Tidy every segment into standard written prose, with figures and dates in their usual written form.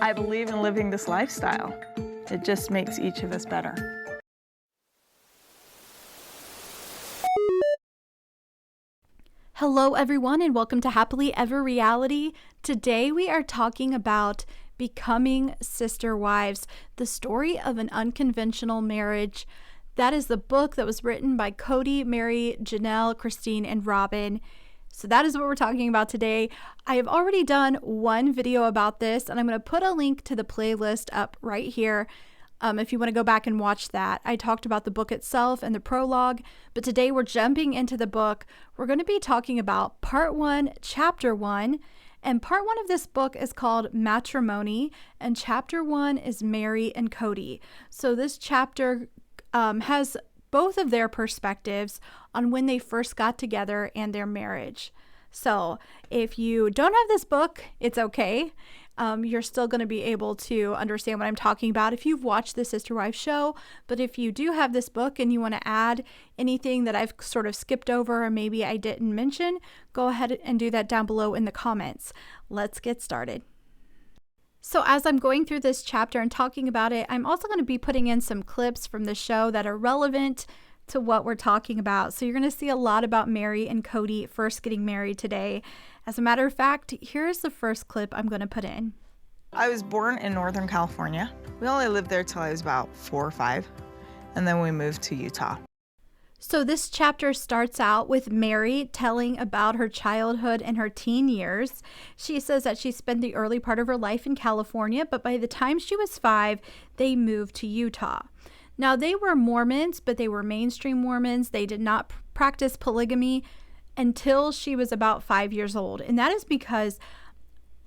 I believe in living this lifestyle. It just makes each of us better. Hello everyone and welcome to Happily Ever Reality. Today we are talking about Becoming Sister Wives, the story of an unconventional marriage. That is the book that was written by Kody, Meri, Janelle, Christine, and Robyn. So that is what we're talking about today. I have already done one video about this, and I'm going to put a link to the playlist up right here. If you want to go back and watch that. I talked about the book itself and the prologue, but today we're jumping into the book. We're going to be talking about part 1, chapter 1, and part 1 of this book is called Matrimony, and chapter 1 is Meri and Kody. So this chapter has both of their perspectives on when they first got together and their marriage. So if you don't have this book, it's okay. You're still going to be able to understand what I'm talking about if you've watched the Sister Wives show. But if you do have this book and you want to add anything that I've sort of skipped over or maybe I didn't mention, go ahead and do that down below in the comments. Let's get started. So as I'm going through this chapter and talking about it, I'm also going to be putting in some clips from the show that are relevant to what we're talking about. So you're going to see a lot about Meri and Kody first getting married today. As a matter of fact, here's the first clip I'm going to put in. I was born in Northern California. We only lived there till I was about 4 or 5, and then we moved to Utah. So this chapter starts out with Meri telling about her childhood and her teen years. She says that she spent the early part of her life in California, but by the time she was 5, they moved to Utah. Now, they were Mormons, but they were mainstream Mormons. They did not practice polygamy until she was about 5 years old. And that is because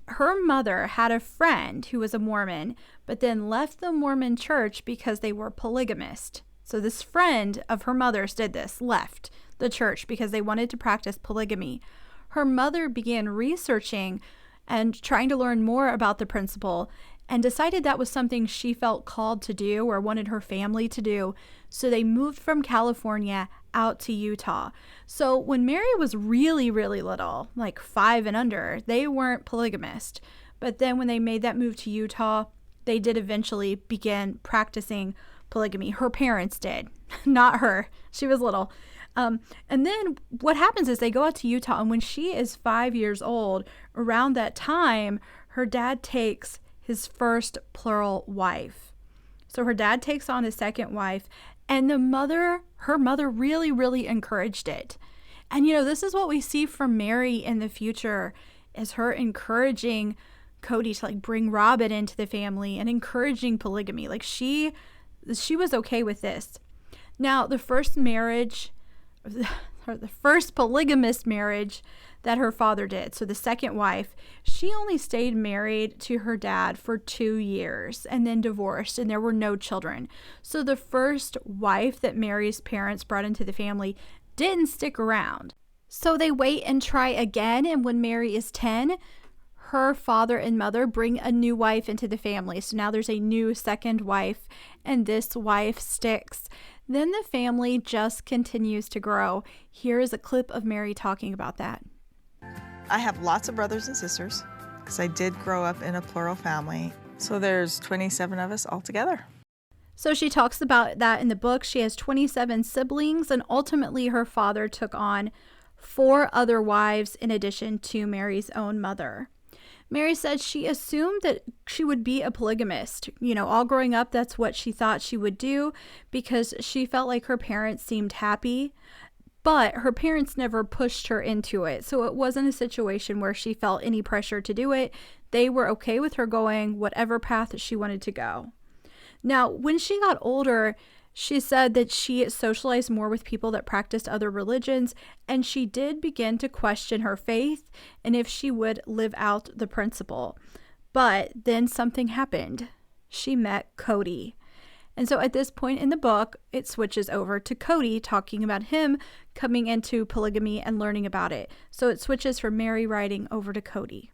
her mother had a friend who was a Mormon, but then left the Mormon church because they were polygamist. So this friend of her mother's did this, left the church because they wanted to practice polygamy. Her mother began researching and trying to learn more about the principle and decided that was something she felt called to do or wanted her family to do. So they moved from California out to Utah. So when Meri was really, really little, like 5 and under, they weren't polygamist. But then when they made that move to Utah, they did eventually begin practicing polygamy. Her parents did, not her. She was little. And then what happens is they go out to Utah, and when she is 5 years old, around that time, her dad takes his first plural wife. So her dad takes on his second wife, and her mother really, really encouraged it. And this is what we see from Meri in the future, is her encouraging Kody to bring Robyn into the family and encouraging polygamy. She was okay with this. Now, the first marriage, or the first polygamous marriage that her father did, so the second wife, she only stayed married to her dad for 2 years and then divorced, and there were no children. So the first wife that Meri's parents brought into the family didn't stick around. So they wait and try again, and when Meri is 10, her father and mother bring a new wife into the family. So now there's a new second wife, and this wife sticks. Then the family just continues to grow. Here is a clip of Meri talking about that. I have lots of brothers and sisters because I did grow up in a plural family. So there's 27 of us altogether. So she talks about that in the book. She has 27 siblings, and ultimately her father took on 4 other wives in addition to Meri's own mother. Meri said she assumed that she would be a polygamist. All growing up, that's what she thought she would do because she felt like her parents seemed happy, but her parents never pushed her into it. So it wasn't a situation where she felt any pressure to do it. They were okay with her going whatever path she wanted to go. Now, when she got older, she said that she socialized more with people that practiced other religions, and she did begin to question her faith and if she would live out the principle. But then something happened. She met Kody. And so at this point in the book, it switches over to Kody talking about him coming into polygamy and learning about it. So it switches from Meri writing over to Kody.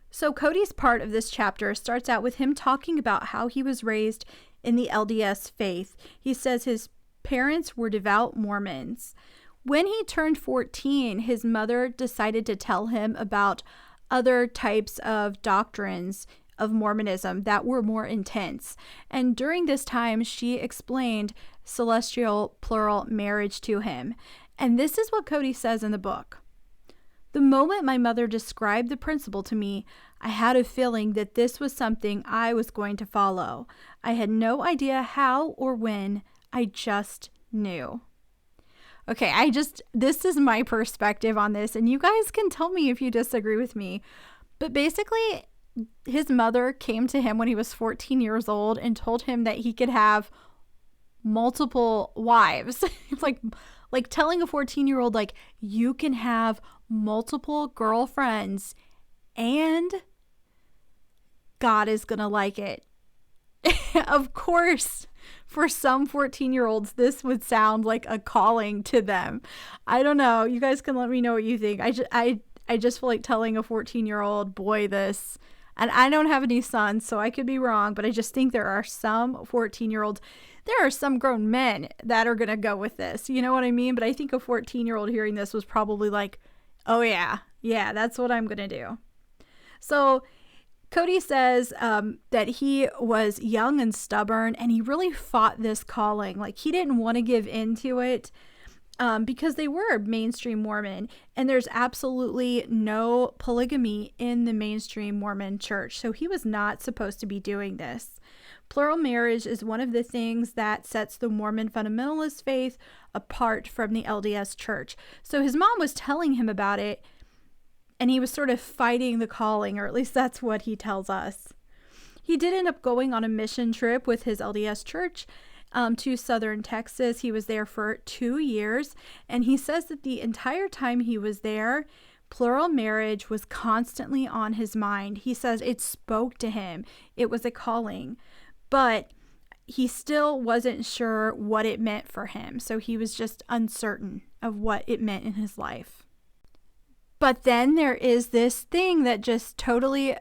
So Kody's part of this chapter starts out with him talking about how he was raised in the LDS faith. He says his parents were devout Mormons. When he turned 14, his mother decided to tell him about other types of doctrines of Mormonism that were more intense. And during this time, she explained celestial plural marriage to him. And this is what Kody says in the book. The moment my mother described the principle to me, I had a feeling that this was something I was going to follow. I had no idea how or when. I just knew. Okay, this is my perspective on this, and you guys can tell me if you disagree with me. But basically, his mother came to him when he was 14 years old and told him that he could have multiple wives. like telling a 14-year-old, like, you can have multiple girlfriends and God is gonna like it. Of course, for some 14-year-olds, this would sound like a calling to them. I don't know. You guys can let me know what you think. I just feel like telling a 14-year-old boy this, and I don't have any sons, so I could be wrong, but I just think there are some 14-year-olds, there are some grown men that are going to go with this. You know what I mean? But I think a 14-year-old hearing this was probably like, oh yeah, that's what I'm going to do. So Kody says that he was young and stubborn, and he really fought this calling. Like, he didn't want to give into it because they were mainstream Mormon, and there's absolutely no polygamy in the mainstream Mormon church. So he was not supposed to be doing this. Plural marriage is one of the things that sets the Mormon fundamentalist faith apart from the LDS church. So his mom was telling him about it, and he was sort of fighting the calling, or at least that's what he tells us. He did end up going on a mission trip with his LDS church to southern Texas. He was there for 2 years, and he says that the entire time he was there, plural marriage was constantly on his mind. He says it spoke to him. It was a calling, but he still wasn't sure what it meant for him. So he was just uncertain of what it meant in his life. But then there is this thing that just totally,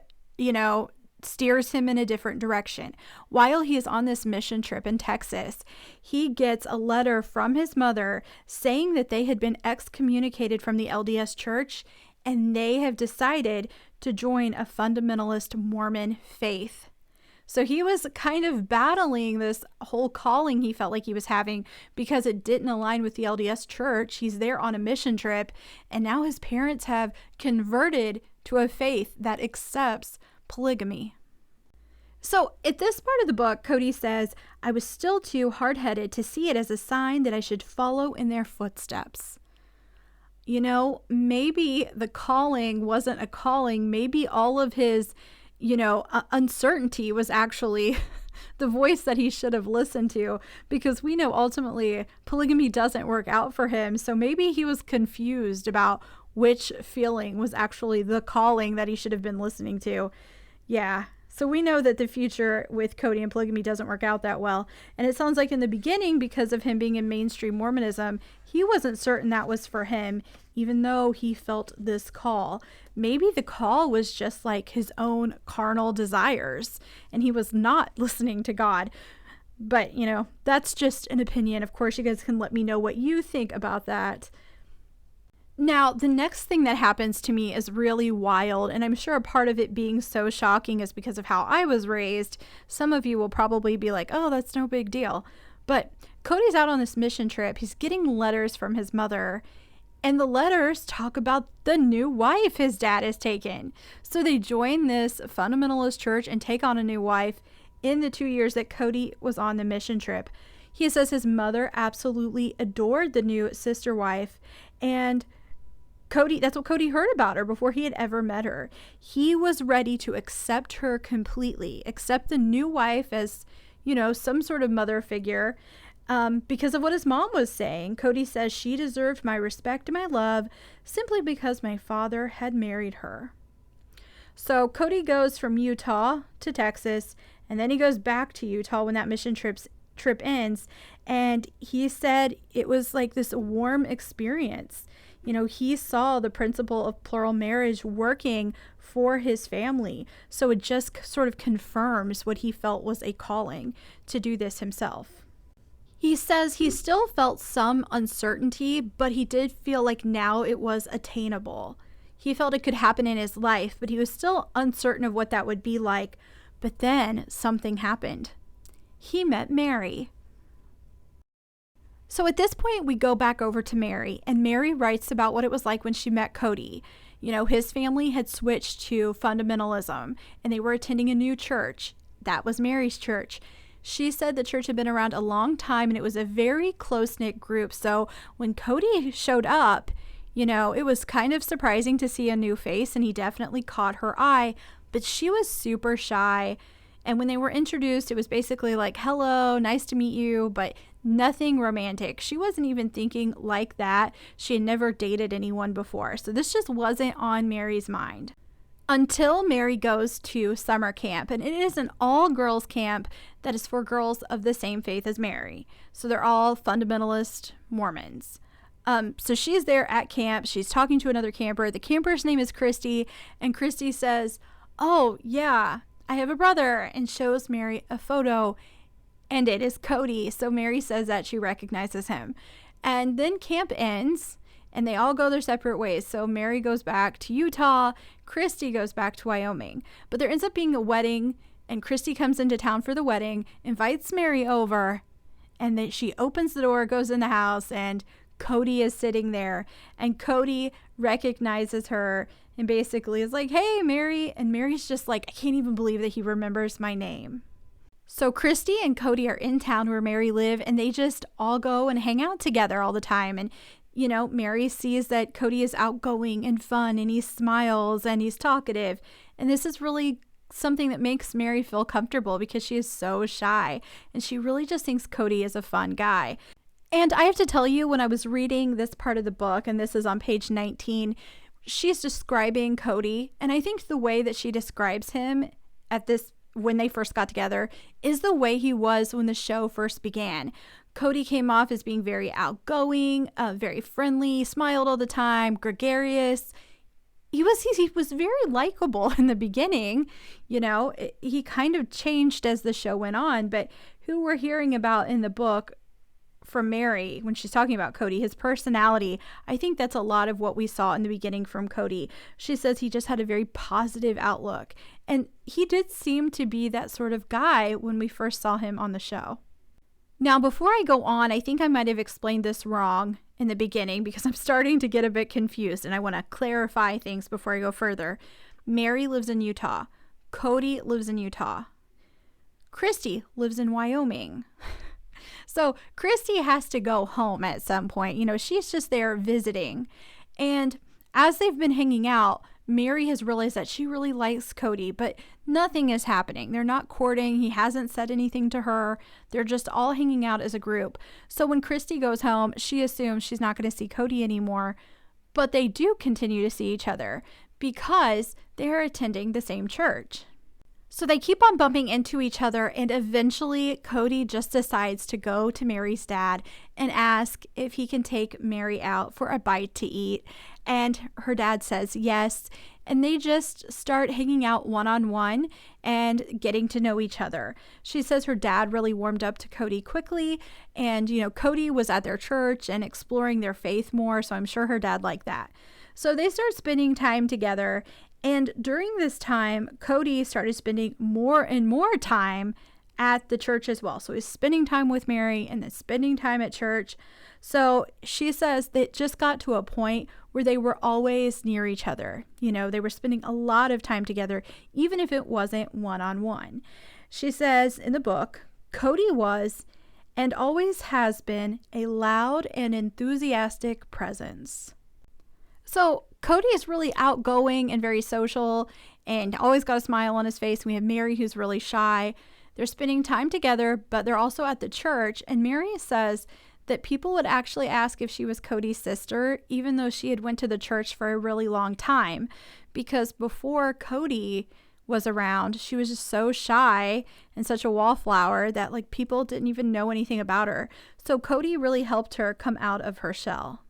steers him in a different direction. While he is on this mission trip in Texas, he gets a letter from his mother saying that they had been excommunicated from the LDS church, and they have decided to join a fundamentalist Mormon faith. So he was kind of battling this whole calling he felt like he was having because it didn't align with the LDS church. He's there on a mission trip, and now his parents have converted to a faith that accepts polygamy. So at this part of the book, Kody says, I was still too hard-headed to see it as a sign that I should follow in their footsteps. Maybe the calling wasn't a calling. Maybe all of his uncertainty was actually the voice that he should have listened to, because we know ultimately polygamy doesn't work out for him. So maybe he was confused about which feeling was actually the calling that he should have been listening to. Yeah. So we know that the future with Kody and polygamy doesn't work out that well. And it sounds like in the beginning, because of him being in mainstream Mormonism, he wasn't certain that was for him, even though he felt this call. Maybe the call was just like his own carnal desires, and he was not listening to God. But, that's just an opinion. Of course, you guys can let me know what you think about that. Now, the next thing that happens to me is really wild, and I'm sure a part of it being so shocking is because of how I was raised. Some of you will probably be like, oh, that's no big deal. But Kody's out on this mission trip. He's getting letters from his mother, and the letters talk about the new wife his dad has taken. So they join this fundamentalist church and take on a new wife in the 2 years that Kody was on the mission trip. He says his mother absolutely adored the new sister wife, and that's what Kody heard about her before he had ever met her. He was ready to accept her completely, accept the new wife as, some sort of mother figure, because of what his mom was saying. Kody says she deserved my respect and my love simply because my father had married her. So Kody goes from Utah to Texas, and then he goes back to Utah when that mission trip ends. And he said it was like this warm experience. He saw the principle of plural marriage working for his family. So it just sort of confirms what he felt was a calling to do this himself. He says he still felt some uncertainty, but he did feel like now it was attainable. He felt it could happen in his life, but he was still uncertain of what that would be like. But then something happened. He met Meri. So at this point, we go back over to Meri, and Meri writes about what it was like when she met Kody. You know, his family had switched to fundamentalism, and they were attending a new church. That was Meri's church. She said the church had been around a long time, and it was a very close-knit group. So when Kody showed up, you know, it was kind of surprising to see a new face, and he definitely caught her eye, but she was super shy. And when they were introduced, it was basically like, hello, nice to meet you, but nothing romantic. She wasn't even thinking like that. She had never dated anyone before. So this just wasn't on Meri's mind. Until Meri goes to summer camp, and it is an all-girls camp that is for girls of the same faith as Meri. So they're all fundamentalist Mormons. So she's there at camp. She's talking to another camper. The camper's name is Christy, and Christy says, oh, yeah, I have a brother, and shows Meri a photo, and it is Kody. So Meri says that she recognizes him. And then camp ends, and they all go their separate ways. So Meri goes back to Utah, Christy goes back to Wyoming. But there ends up being a wedding, and Christy comes into town for the wedding, invites Meri over, and then she opens the door, goes in the house, and Kody is sitting there. And Kody recognizes her and basically is like, hey, Meri. And Meri's just like, I can't even believe that he remembers my name. So Christy and Kody are in town where Meri live, and they just all go and hang out together all the time. And, you know, Meri sees that Kody is outgoing and fun, and he smiles and he's talkative. And this is really something that makes Meri feel comfortable because she is so shy. And she really just thinks Kody is a fun guy. And I have to tell you, when I was reading this part of the book, and this is on page 19, she's describing Kody. And I think the way that she describes him when they first got together is the way he was when the show first began. Kody came off as being very outgoing, very friendly, smiled all the time, gregarious. He was very likable in the beginning. You know, he kind of changed as the show went on, but who we're hearing about in the book from Meri, when she's talking about Kody, his personality, I think that's a lot of what we saw in the beginning from Kody. She says he just had a very positive outlook. And he did seem to be that sort of guy when we first saw him on the show. Now, before I go on, I think I might have explained this wrong in the beginning because I'm starting to get a bit confused, and I want to clarify things before I go further. Meri lives in Utah. Kody lives in Utah. Christy lives in Wyoming. So Christy has to go home at some point. You know, she's just there visiting. And as they've been hanging out, Meri has realized that she really likes Kody, but nothing is happening. They're not courting. He hasn't said anything to her. They're just all hanging out as a group. So when Christy goes home, she assumes she's not going to see Kody anymore, but they do continue to see each other because they're attending the same church. So they keep on bumping into each other, and eventually Kody just decides to go to Meri's dad and ask if he can take Meri out for a bite to eat. And her dad says yes, and they just start hanging out one-on-one and getting to know each other. She says her dad really warmed up to Kody quickly, and, you know, Kody was at their church and exploring their faith more, so I'm sure her dad liked that. So they start spending time together. And during this time, Kody started spending more and more time at the church as well. So he's spending time with Meri and then spending time at church. So she says that it just got to a point where they were always near each other. You know, they were spending a lot of time together, even if it wasn't one-on-one. She says in the book, Kody was and always has been a loud and enthusiastic presence. So Kody is really outgoing and very social and always got a smile on his face. We have Meri, who's really shy. They're spending time together, but they're also at the church. And Meri says that people would actually ask if she was Kody's sister, even though she had went to the church for a really long time. Because before Kody was around, she was just so shy and such a wallflower that like people didn't even know anything about her. So Kody really helped her come out of her shell.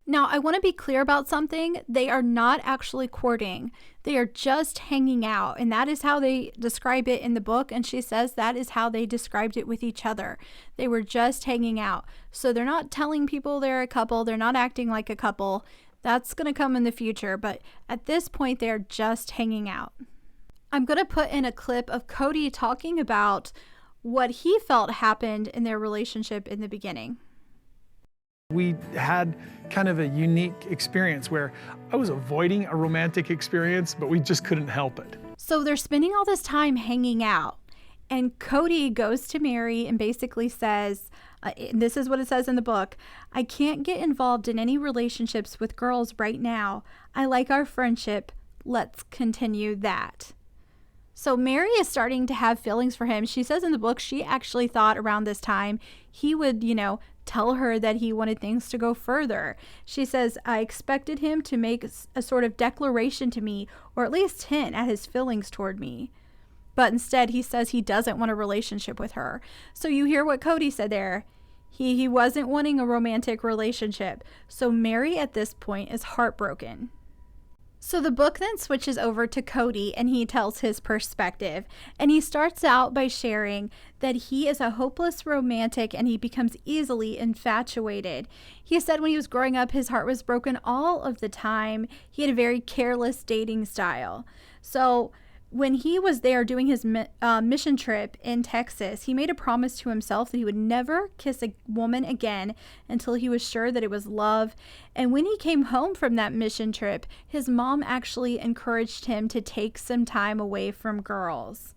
Now, I want to be clear about something. They are not actually courting. They are just hanging out. And that is how they describe it in the book. And she says that is how they described it with each other. They were just hanging out. So they're not telling people they're a couple. They're not acting like a couple. That's going to come in the future, but at this point, they're just hanging out. I'm going to put in a clip of Kody talking about what he felt happened in their relationship in the beginning. We had kind of a unique experience where I was avoiding a romantic experience, but we just couldn't help it. So they're spending all this time hanging out, and Kody goes to Meri and basically says, this is what it says in the book, "I can't get involved in any relationships with girls right now. I like our friendship. Let's continue that." So Meri is starting to have feelings for him. She says in the book she actually thought around this time he would, tell her that he wanted things to go further. She says, "I expected him to make a sort of declaration to me, or at least hint at his feelings toward me. But instead, he says he doesn't want a relationship with her." So you hear what Kody said there. He wasn't wanting a romantic relationship. So Meri at this point is heartbroken. So the book then switches over to Kody, and he tells his perspective. And he starts out by sharing that he is a hopeless romantic and he becomes easily infatuated. He said when he was growing up, his heart was broken all of the time. He had a very careless dating style. So when he was there doing his mission trip in Texas, he made a promise to himself that he would never kiss a woman again until he was sure that it was love. And when he came home from that mission trip, his mom actually encouraged him to take some time away from girls.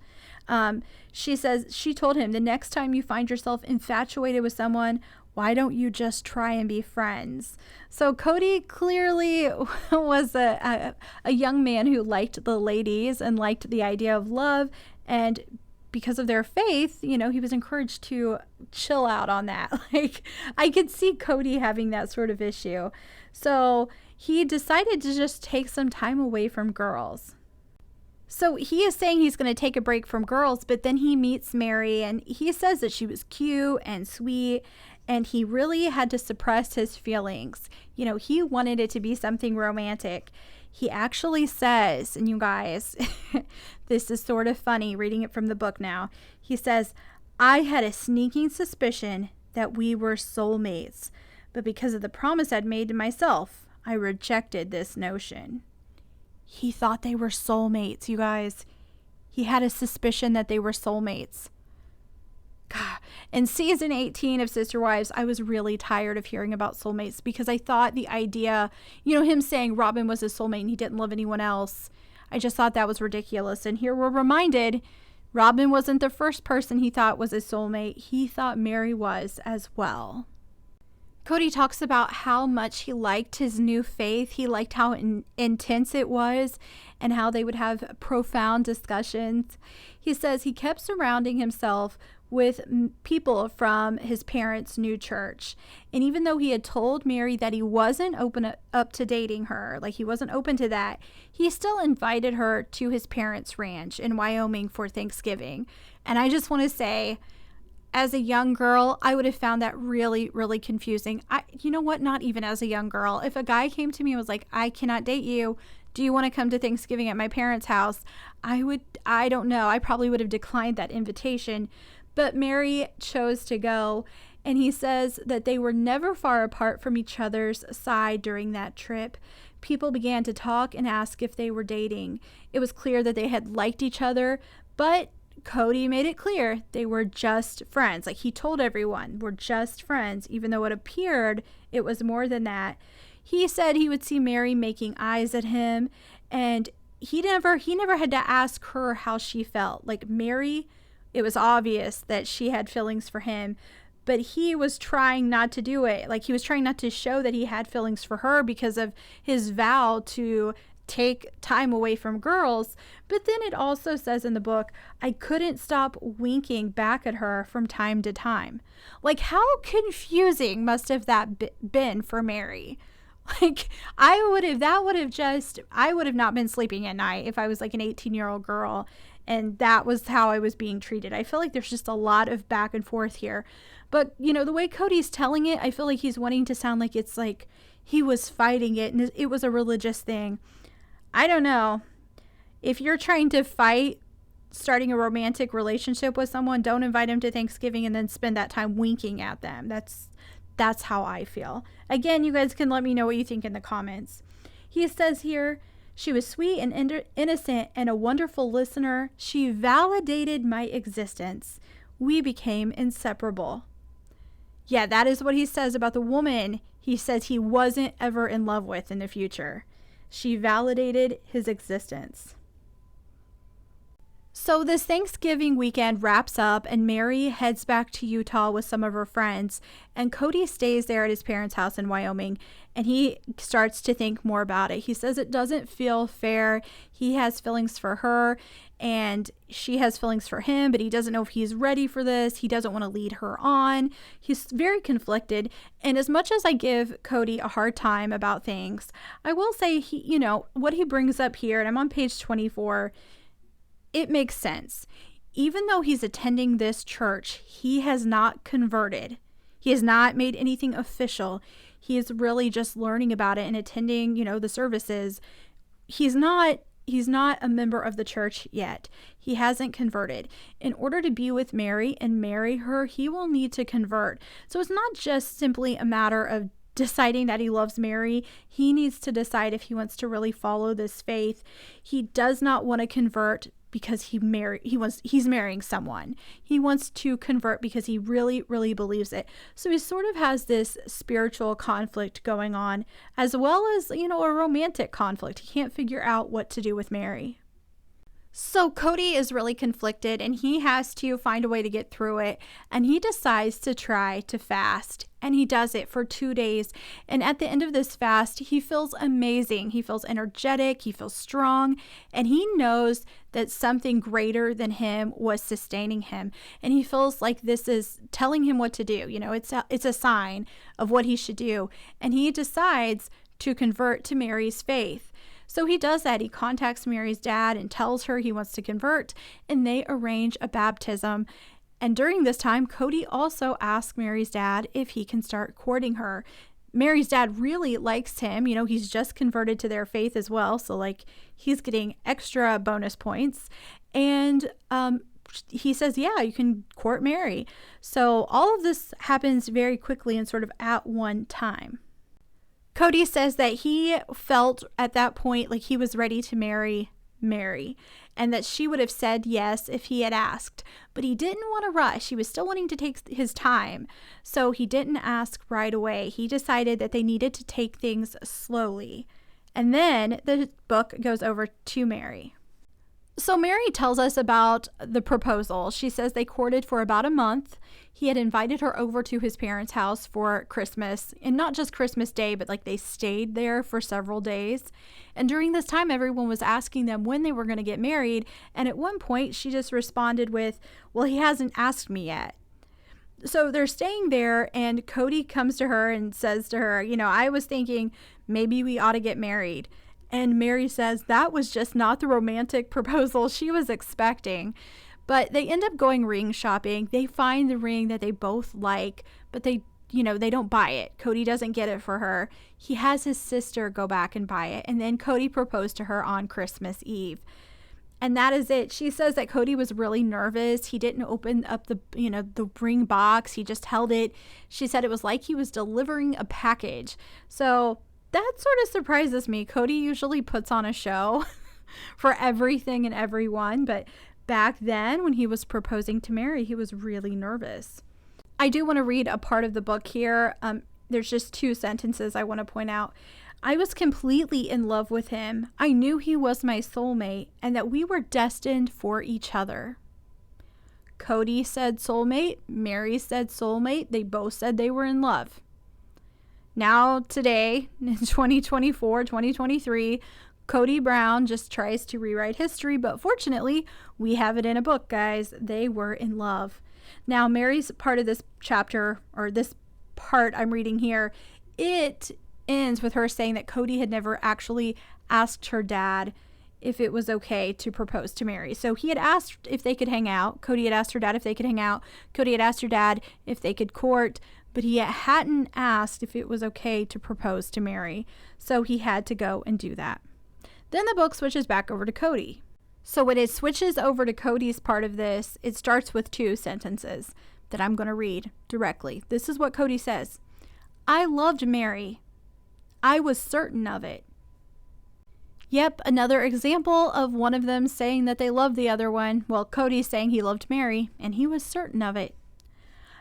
She says she told him, "The next time you find yourself infatuated with someone, why don't you just try and be friends?" So Kody clearly was a young man who liked the ladies and liked the idea of love. And because of their faith, he was encouraged to chill out on that. Like, I could see Kody having that sort of issue. So he decided to just take some time away from girls. So he is saying he's going to take a break from girls, but then he meets Meri and he says that she was cute and sweet, and he really had to suppress his feelings. He wanted it to be something romantic. He actually says, and you guys, this is sort of funny reading it from the book now. He says, "I had a sneaking suspicion that we were soulmates, but because of the promise I'd made to myself, I rejected this notion." He thought they were soulmates, you guys. He had a suspicion that they were soulmates. God. In season 18 of Sister Wives, I was really tired of hearing about soulmates because I thought the idea, him saying Robyn was his soulmate and he didn't love anyone else, I just thought that was ridiculous. And here we're reminded Robyn wasn't the first person he thought was his soulmate. He thought Meri was as well. Kody talks about how much he liked his new faith. He liked how intense it was and how they would have profound discussions. He says he kept surrounding himself with people from his parents' new church. And even though he had told Meri that he wasn't up to dating her, like he wasn't open to that, he still invited her to his parents' ranch in Wyoming for Thanksgiving. And I just want to say, as a young girl, I would have found that really, really confusing. You know what? Not even as a young girl. If a guy came to me and was like, "I cannot date you. Do you want to come to Thanksgiving at my parents' house?" I don't know. I probably would have declined that invitation. But Meri chose to go. And he says that they were never far apart from each other's side during that trip. People began to talk and ask if they were dating. It was clear that they had liked each other, but Kody made it clear they were just friends. Like, he told everyone, "We're just friends," even though it appeared it was more than that. He said he would see Meri making eyes at him, and he never had to ask her how she felt. Like, Meri, it was obvious that she had feelings for him, but he was trying not to do it. Like, he was trying not to show that he had feelings for her because of his vow to take time away from girls. But then it also says in the book, "I couldn't stop winking back at her from time to time." Like, how confusing must have that been for Meri? Like, I would have not been sleeping at night if I was like an 18-year-old girl and that was how I was being treated. I feel like there's just a lot of back and forth here. But, the way Kody's telling it, I feel like he's wanting to sound like it's like he was fighting it and it was a religious thing. I don't know. If you're trying to fight starting a romantic relationship with someone, don't invite them to Thanksgiving and then spend that time winking at them. That's how I feel. Again, you guys can let me know what you think in the comments. He says here, she was sweet and innocent and a wonderful listener. She validated my existence. We became inseparable. Yeah, that is what he says about the woman he says he wasn't ever in love with in the future. She validated his existence. So this Thanksgiving weekend wraps up and Meri heads back to Utah with some of her friends, and Kody stays there at his parents' house in Wyoming, and he starts to think more about it. He says it doesn't feel fair. He has feelings for her and she has feelings for him, but he doesn't know if he's ready for this. He doesn't want to lead her on. He's very conflicted. And as much as I give Kody a hard time about things, I will say what he brings up here, and I'm on page 24, it makes sense. Even though he's attending this church, he has not converted. He has not made anything official. He is really just learning about it and attending, the services. He's not a member of the church yet. He hasn't converted. In order to be with Meri and marry her, he will need to convert. So it's not just simply a matter of deciding that he loves Meri. He needs to decide if he wants to really follow this faith. He does not want to convert because he's marrying someone. He wants to convert because he really, really believes it. So he sort of has this spiritual conflict going on, as well as, a romantic conflict. He can't figure out what to do with Meri. So Kody is really conflicted and he has to find a way to get through it, and he decides to try to fast, and he does it for 2 days. And at the end of this fast, he feels amazing. He feels energetic, he feels strong, and he knows that something greater than him was sustaining him. And he feels like this is telling him what to do. It's a sign of what he should do. And he decides to convert to Meri's faith. So he does that. He contacts Meri's dad and tells her he wants to convert, and they arrange a baptism. And during this time, Kody also asks Meri's dad if he can start courting her. Meri's dad really likes him. He's just converted to their faith as well. So he's getting extra bonus points. And he says, yeah, you can court Meri. So all of this happens very quickly and sort of at one time. Kody says that he felt at that point like he was ready to marry Meri, and that she would have said yes if he had asked, but he didn't want to rush. He was still wanting to take his time, so he didn't ask right away. He decided that they needed to take things slowly. And then the book goes over to Meri. So Meri tells us about the proposal. She says they courted for about a month. He had invited her over to his parents' house for Christmas, and not just Christmas Day, but they stayed there for several days. And during this time, everyone was asking them when they were going to get married. And at one point, she just responded with, well, he hasn't asked me yet. So they're staying there, and Kody comes to her and says to her, I was thinking maybe we ought to get married. And Meri says that was just not the romantic proposal she was expecting. But they end up going ring shopping. They find the ring that they both like, but they don't buy it. Kody doesn't get it for her. He has his sister go back and buy it. And then Kody proposed to her on Christmas Eve. And that is it. She says that Kody was really nervous. He didn't open up the ring box. He just held it. She said it was like he was delivering a package. So that sort of surprises me. Kody usually puts on a show for everything and everyone, but back then when he was proposing to Meri, he was really nervous. I do want to read a part of the book here. There's just 2 sentences I want to point out. I was completely in love with him. I knew he was my soulmate and that we were destined for each other. Kody said soulmate. Meri said soulmate. They both said they were in love. Now, today, in 2024, 2023, Kody Brown just tries to rewrite history, but fortunately, we have it in a book, guys. They were in love. Now, Meri's part of this chapter, or this part I'm reading here, it ends with her saying that Kody had never actually asked her dad if it was okay to propose to Meri. So he had asked if they could hang out. Kody had asked her dad if they could hang out. Kody had asked her dad if they could court, but he hadn't asked if it was okay to propose to Meri. So he had to go and do that. Then the book switches back over to Kody. So when it switches over to Kody's part of this, it starts with 2 sentences that I'm going to read directly. This is what Kody says. I loved Meri. I was certain of it. Yep, another example of one of them saying that they loved the other one. Well, Kody saying he loved Meri, and he was certain of it.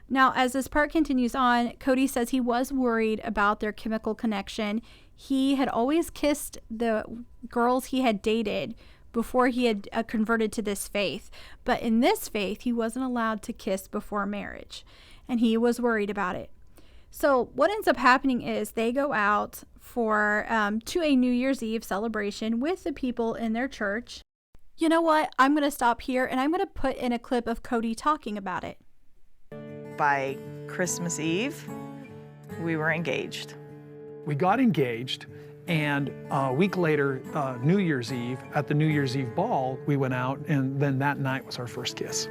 Now, as this part continues on, Kody says he was worried about their chemical connection. He had always kissed the girls he had dated before he had converted to this faith. But in this faith, he wasn't allowed to kiss before marriage, and he was worried about it. So what ends up happening is they go out for to a New Year's Eve celebration with the people in their church. You know what? I'm going to stop here, and I'm going to put in a clip of Kody talking about it. By Christmas Eve, we were engaged. We got engaged, and a week later, New Year's Eve, at the New Year's Eve ball, we went out, and then that night was our first kiss.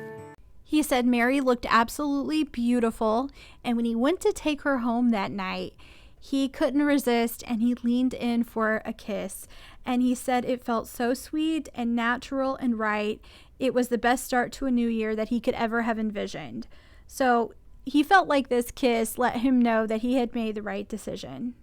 He said Meri looked absolutely beautiful, and when he went to take her home that night, he couldn't resist, and he leaned in for a kiss. And he said it felt so sweet and natural and right. It was the best start to a new year that he could ever have envisioned. So he felt like this kiss let him know that he had made the right decision.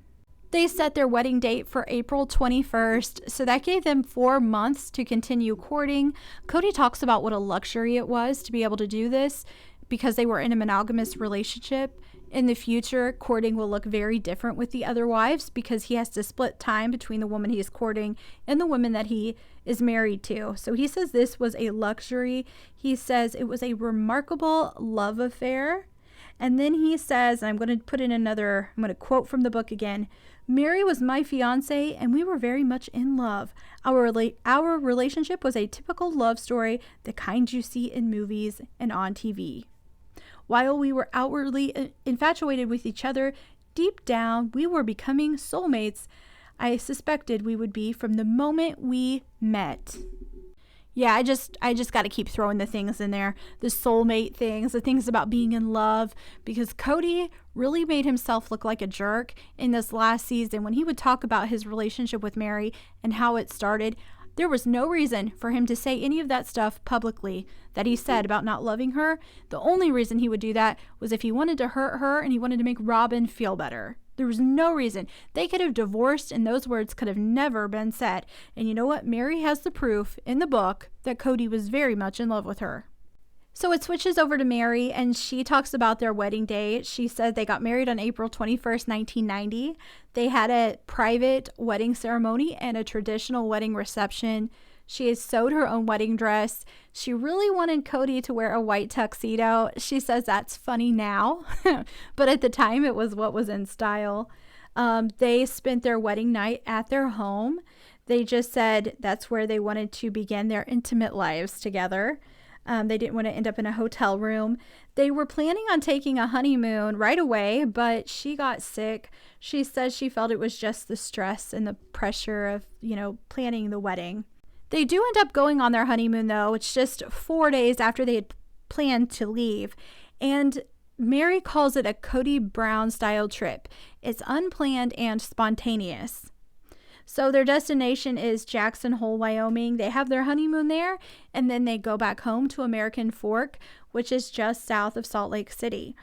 They set their wedding date for April 21st, so that gave them 4 months to continue courting. Kody talks about what a luxury it was to be able to do this because they were in a monogamous relationship. In the future, courting will look very different with the other wives because he has to split time between the woman he is courting and the woman that he is married to. So he says this was a luxury. He says it was a remarkable love affair. And then he says, and I'm going to quote from the book again, Meri was my fiance and we were very much in love. Our relationship was a typical love story, the kind you see in movies and on TV. While we were outwardly infatuated with each other, deep down we were becoming soulmates. I suspected we would be from the moment we met. Yeah, I just got to keep throwing the things in there, the soulmate things, the things about being in love, because Kody really made himself look like a jerk in this last season when he would talk about his relationship with Meri and how it started. There was no reason for him to say any of that stuff publicly that he said about not loving her. The only reason he would do that was if he wanted to hurt her and he wanted to make Robyn feel better. There was no reason. They could have divorced and those words could have never been said. And you know what? Meri has the proof in the book that Kody was very much in love with her. So it switches over to Meri, and she talks about their wedding day. She said they got married on April 21st, 1990. They had a private wedding ceremony and a traditional wedding reception. She has sewed her own wedding dress. She really wanted Kody to wear a white tuxedo. She says that's funny now, but at the time it was what was in style. They spent their wedding night at their home. They just said that's where they wanted to begin their intimate lives together. They didn't want to end up in a hotel room. They were planning on taking a honeymoon right away, but she got sick. She says she felt it was just the stress and the pressure of, planning the wedding. They do end up going on their honeymoon, though. It's just 4 days after they had planned to leave. And Meri calls it a Kody Brown style trip. It's unplanned and spontaneous. So their destination is Jackson Hole, Wyoming. They have their honeymoon there, and then they go back home to American Fork, which is just south of Salt Lake City.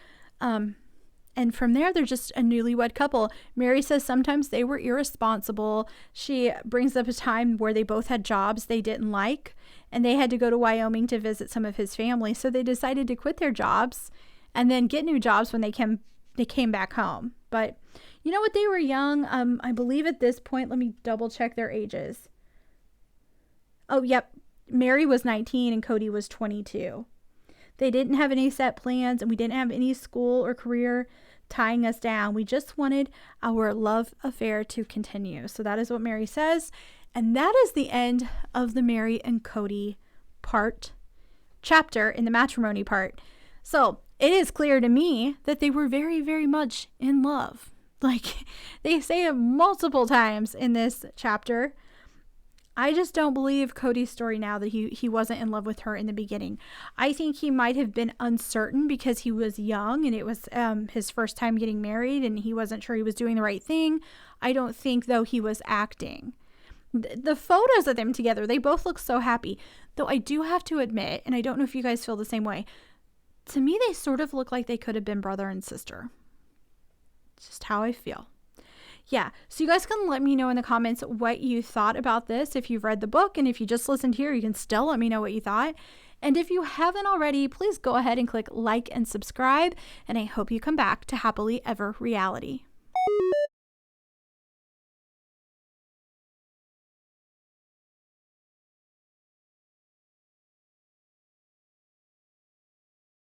And from there, they're just a newlywed couple. Meri says sometimes they were irresponsible. She brings up a time where they both had jobs they didn't like, and they had to go to Wyoming to visit some of his family. So they decided to quit their jobs and then get new jobs when they came back home. But you know what? They were young. I believe at this point, let me double check their ages. Oh, yep. Meri was 19 and Kody was 22. They didn't have any set plans, and we didn't have any school or career tying us down. We just wanted our love affair to continue. So that is what Meri says. And that is the end of the Meri and Kody chapter in the matrimony part. So it is clear to me that they were very, very much in love. Like, they say it multiple times in this chapter. I just don't believe Kody's story now that he wasn't in love with her in the beginning. I think he might have been uncertain because he was young and it was his first time getting married and he wasn't sure he was doing the right thing. I don't think, though, he was acting. The photos of them together, they both look so happy. Though I do have to admit, and I don't know if you guys feel the same way, to me they sort of look like they could have been brother and sister. It's just how I feel. Yeah, so you guys can let me know in the comments what you thought about this. If you've read the book, and if you just listened here, you can still let me know what you thought. And if you haven't already, please go ahead and click like and subscribe. And I hope you come back to Happily Ever Reality.